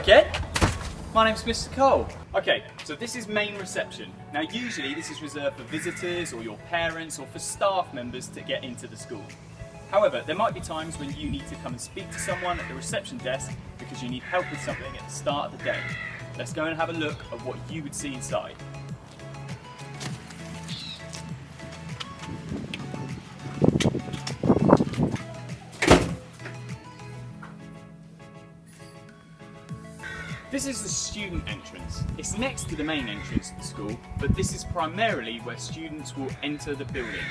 Kid. My name's Mr. Cole. Okay, so this is main reception. Now usually this is reserved for visitors or your parents or for staff members to get into the school. However, there might be times when you need to come and speak to someone at the reception desk because you need help with something at the start of the day. Let's go and have a look at what you would see inside. This is the student entrance. It's next to the main entrance to the school, but this is primarily where students will enter the building.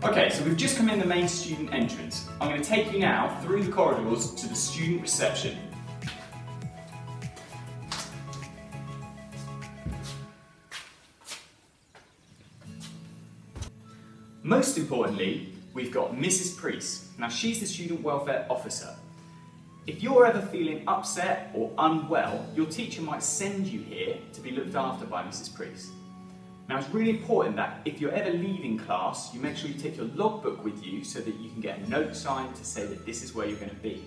Okay, so we've just come in the main student entrance. I'm going to take you now through the corridors to the student reception. Most importantly, we've got Mrs. Priest. Now she's the student welfare officer. If you're ever feeling upset or unwell, your teacher might send you here to be looked after by Mrs. Priest. Now it's really important that if you're ever leaving class, you make sure you take your logbook with you so that you can get a note signed to say that this is where you're going to be.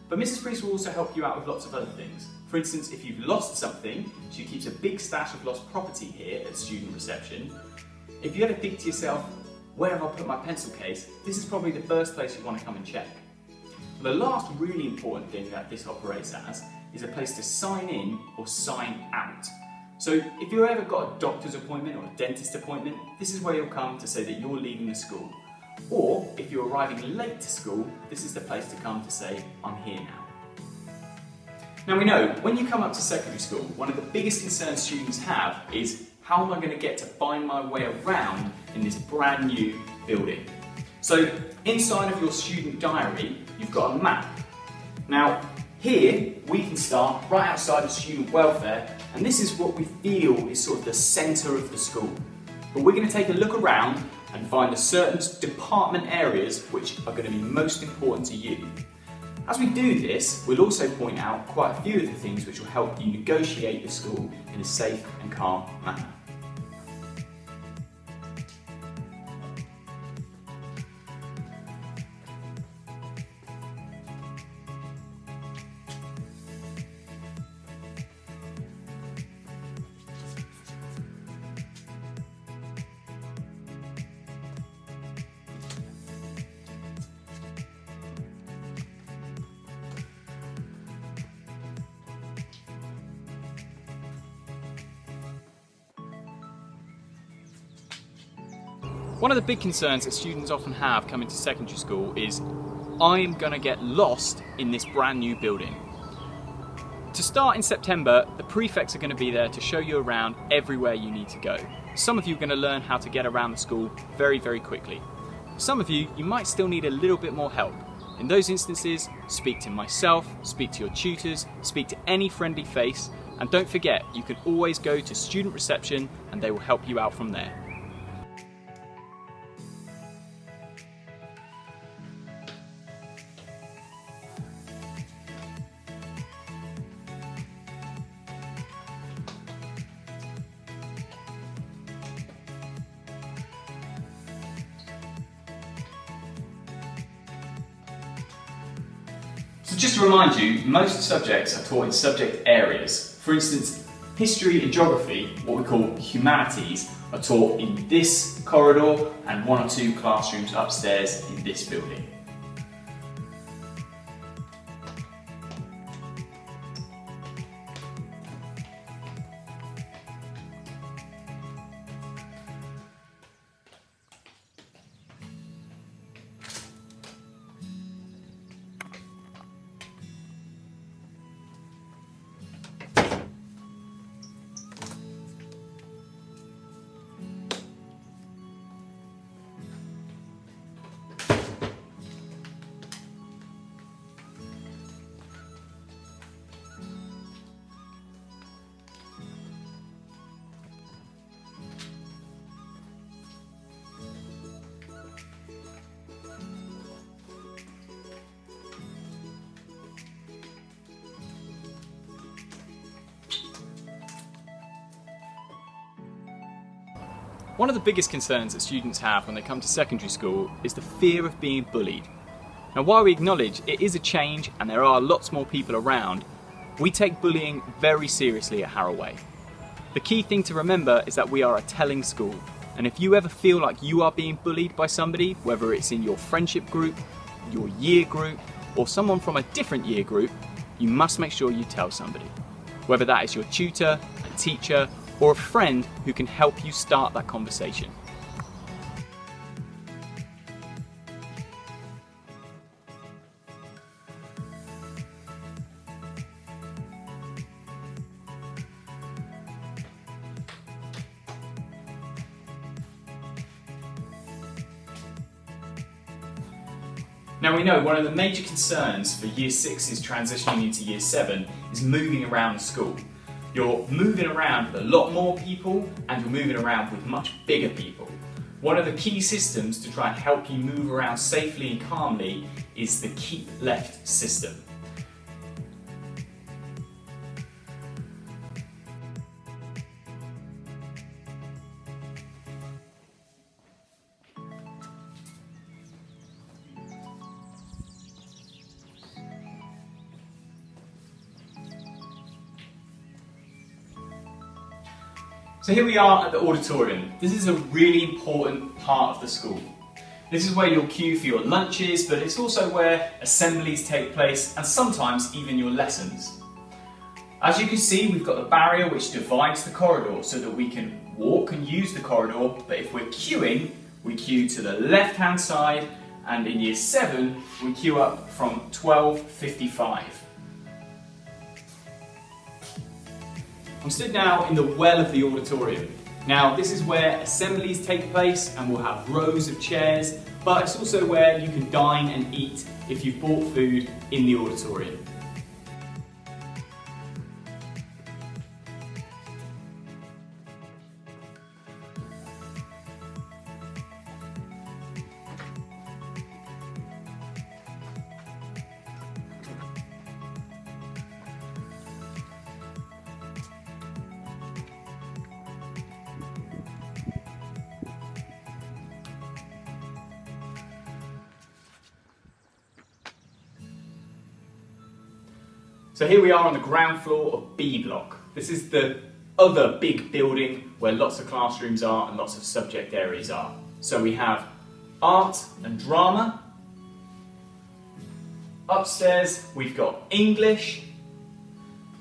But Mrs. Priest will also help you out with lots of other things. For instance, if you've lost something, she keeps a big stash of lost property here at student reception. If you ever think to yourself, where have I put my pencil case? This is probably the first place you want to come and check. The last really important thing that this operates as is a place to sign in or sign out. So if you've ever got a doctor's appointment or a dentist appointment, this is where you'll come to say that you're leaving the school. Or if you're arriving late to school, this is the place to come to say, I'm here now. Now we know, when you come up to secondary school, one of the biggest concerns students have is, how am I going to get to find my way around in this brand new building? So inside of your student diary, you've got a map. Now here we can start right outside of student welfare, and this is what we feel is sort of the centre of the school. But we're going to take a look around and find the certain department areas which are going to be most important to you. As we do this, we'll also point out quite a few of the things which will help you negotiate the school in a safe and calm manner. One of the big concerns that students often have coming to secondary school is, I'm going to get lost in this brand new building. To start in September, the prefects are going to be there to show you around everywhere you need to go. Some of you are going to learn how to get around the school very, very quickly. Some of you might still need a little bit more help. In those instances, speak to myself, speak to your tutors, speak to any friendly face, and don't forget, you can always go to student reception and they will help you out from there. So just to remind you, most subjects are taught in subject areas. For instance, history and geography, what we call humanities, are taught in this corridor and one or two classrooms upstairs in this building. One of the biggest concerns that students have when they come to secondary school is the fear of being bullied. Now, while we acknowledge it is a change and there are lots more people around, We take bullying very seriously at Harrow Way. The key thing to remember is that we are a telling school, and if you ever feel like you are being bullied by somebody, whether it's in your friendship group, your year group, or someone from a different year group, you must make sure you tell somebody. Whether that is your tutor, a teacher, or a friend who can help you start that conversation. Now we know one of the major concerns for Year 6's transitioning into Year 7 is moving around the school. You're moving around with a lot more people and you're moving around with much bigger people. One of the key systems to try and help you move around safely and calmly is the keep left system. So here we are at the auditorium. This is a really important part of the school. This is where you'll queue for your lunches, but it's also where assemblies take place and sometimes even your lessons. As you can see, we've got the barrier which divides the corridor so that we can walk and use the corridor, but if we're queuing, we queue to the left-hand side, and in Year 7, we queue up from 12:55. I'm stood now in the well of the auditorium. Now this is where assemblies take place and we'll have rows of chairs, but it's also where you can dine and eat if you've bought food in the auditorium. So here we are on the ground floor of B block. This is the other big building where lots of classrooms are and lots of subject areas are. So we have art and drama. Upstairs we've got English,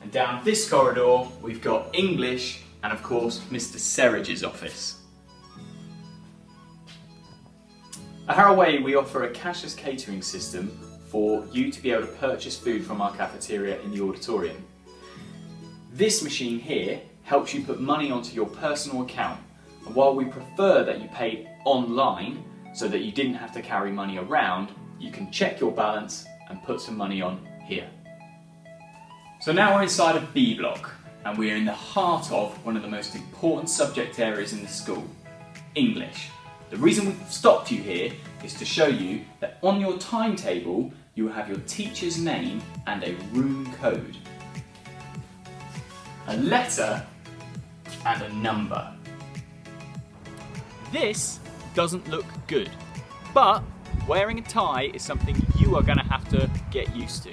and down this corridor we've got English and of course Mr. Serridge's office. At Harrow Way we offer a cashless catering system for you to be able to purchase food from our cafeteria in the auditorium. This machine here helps you put money onto your personal account, and while we prefer that you paid online so that you didn't have to carry money around, you can check your balance and put some money on here. So now we're inside of B block and we're in the heart of one of the most important subject areas in the school, English. The reason we've stopped you here is to show you that on your timetable you will have your teacher's name and a room code, a letter and a number. This doesn't look good, but wearing a tie is something you are going to have to get used to.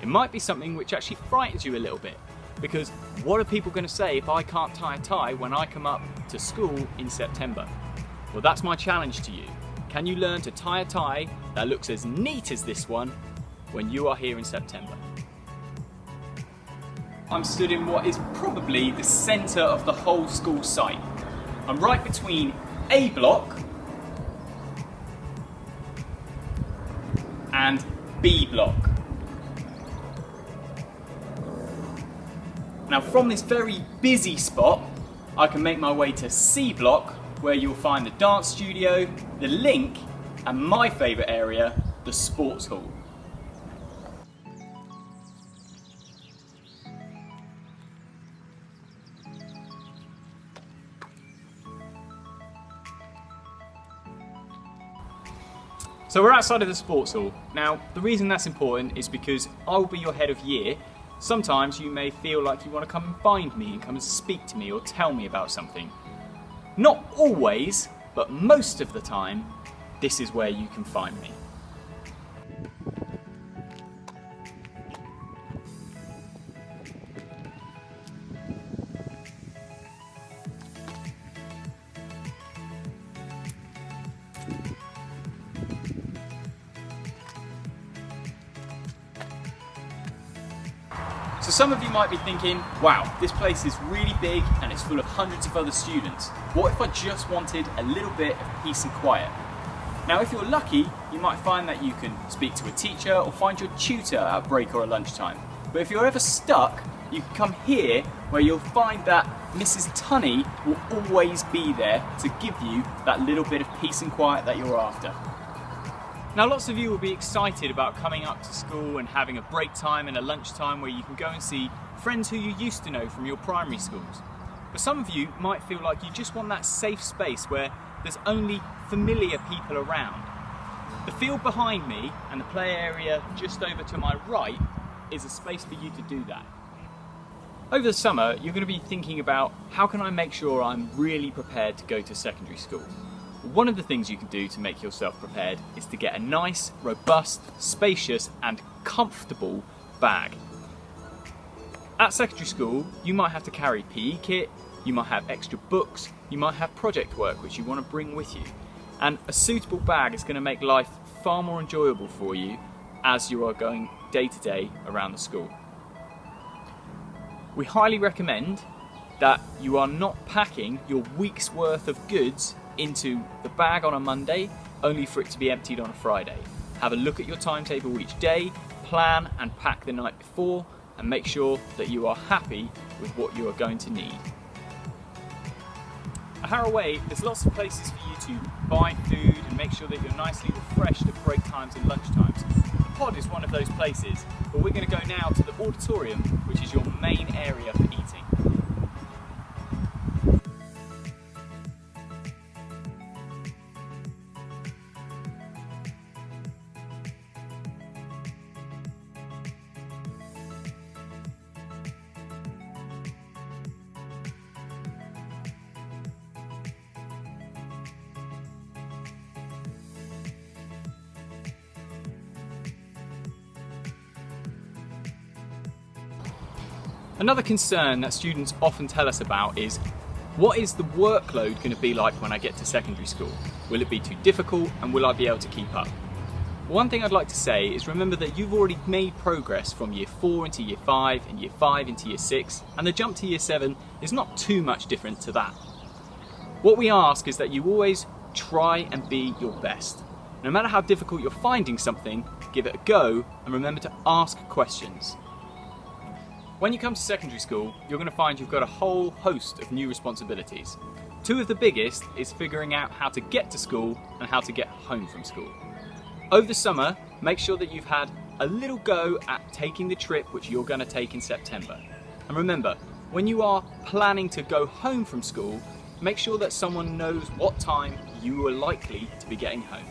It might be something which actually frightens you a little bit, because what are people going to say if I can't tie a tie when I come up to school in September? Well, that's my challenge to you. Can you learn to tie a tie that looks as neat as this one when you are here in September? I'm stood in what is probably the centre of the whole school site. I'm right between A block and B block. Now from this very busy spot, I can make my way to C block, where you'll find the dance studio, the link, and my favourite area, the sports hall. So we're outside of the sports hall. Now, the reason that's important is because I'll be your head of year. Sometimes you may feel like you want to come and find me and come and speak to me or tell me about something. Not always, but most of the time, this is where you can find me. some of you might be thinking, wow, this place is really big and it's full of hundreds of other students. What if I just wanted a little bit of peace and quiet? Now, if you're lucky, you might find that you can speak to a teacher or find your tutor at break or at lunchtime. But if you're ever stuck, you can come here where you'll find that Mrs. Tunney will always be there to give you that little bit of peace and quiet that you're after. Now, lots of you will be excited about coming up to school and having a break time and a lunchtime where you can go and see friends who you used to know from your primary schools. But some of you might feel like you just want that safe space where there's only familiar people around. The field behind me and the play area just over to my right is a space for you to do that. Over the summer, you're going to be thinking about how can I make sure I'm really prepared to go to secondary school. One of the things you can do to make yourself prepared is to get a nice, robust, spacious and comfortable bag. At secondary school, you might have to carry PE kit, you might have extra books, you might have project work which you want to bring with you. And a suitable bag is going to make life far more enjoyable for you as you are going day to day around the school. We highly recommend that you are not packing your week's worth of goods into the bag on a Monday, only for it to be emptied on a Friday. Have a look at your timetable each day, plan and pack the night before, and make sure that you are happy with what you are going to need. At Harrow Way, there's lots of places for you to buy food and make sure that you're nicely refreshed at break times and lunch times. The pod is one of those places, but we're going to go now to the auditorium, which is your main area for eating. Another concern that students often tell us about is, what is the workload going to be like when I get to secondary school? Will it be too difficult and will I be able to keep up? One thing I'd like to say is remember that you've already made progress from year 4 into year 5 and year 5 into year 6, and the jump to year 7 is not too much different to that. What we ask is that you always try and be your best. No matter how difficult you're finding something, give it a go and remember to ask questions. When you come to secondary school, you're going to find you've got a whole host of new responsibilities. Two of the biggest is figuring out how to get to school and how to get home from school. Over the summer, make sure that you've had a little go at taking the trip which you're going to take in September. And remember, when you are planning to go home from school, make sure that someone knows what time you are likely to be getting home.